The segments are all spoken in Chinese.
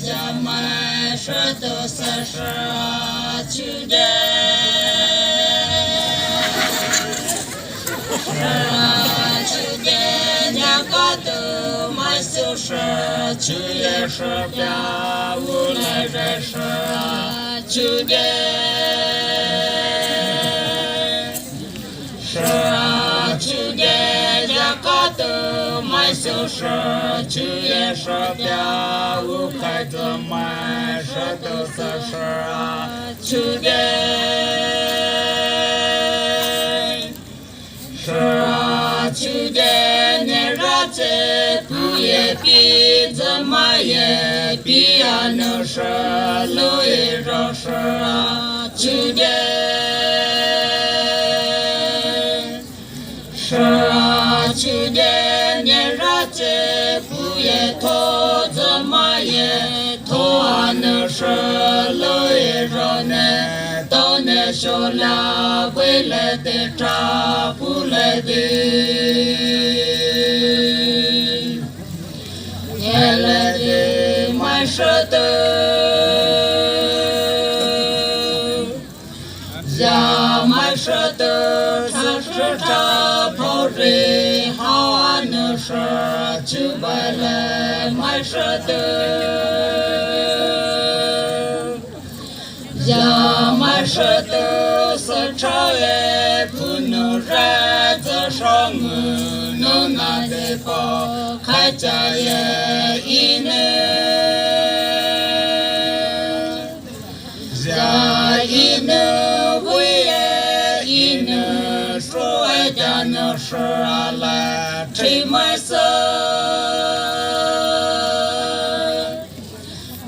家买是都是去的，去的那个都买就是去也是表无来人是去的，是去的那个都买就是去也是表无孩子买是都是去的。去年年日子不也比怎么也比呀能是路一着是去年是去年年日子不也头怎么也头啊能是路一着呢。到那小拉回来的查不来的，年来的满舍的，家满舍的，才是查跑人好啊能是去白来满舍的。家满舍的是茶叶不能染子上能拿的包开家业一能家一能为业一能说爱家能是来吹满色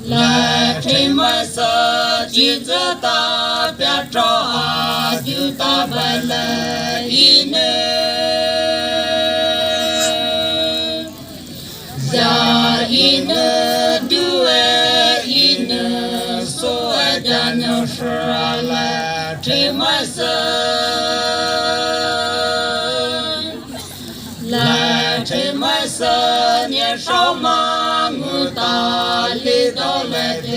来吹满色橘子大别照啊，就打败了一能，下一能对一能，所谓的能是来吹满色，来吹满色，年少嘛，我大里头来的。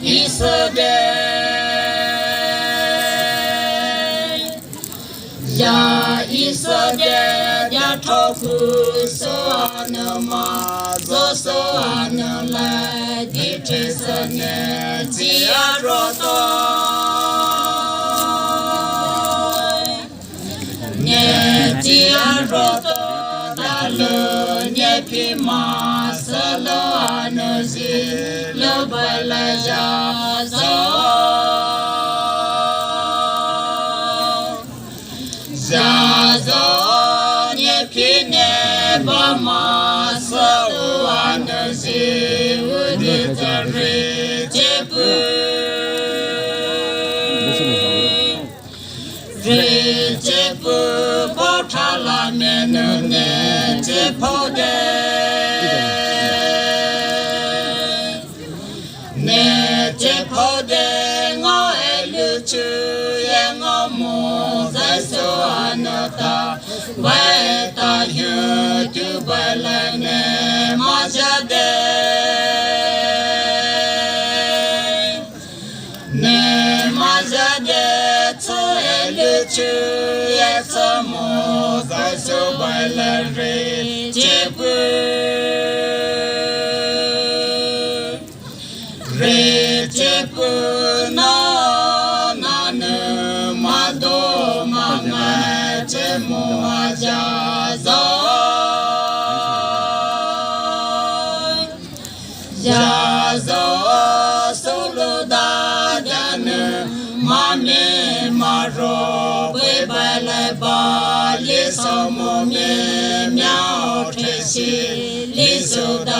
以色列呀，以色列呀，超乎所能嘛，做所能来的这色年纪呀，若多年纪呀，若多。了年皮马色了能是了白来家走，家走年皮年把马色了能是我的责任接不。日节不泡茶拉面能年节泡的，年节泡的我爱留住也我梦在手那大，外大有就白来呢马家的，呢马家的。去也怎么在手白了人接不人接不那能嘛多嘛爱这么家走家走手路大家能马面马肉回白来把里扫木面苗晨曦里手的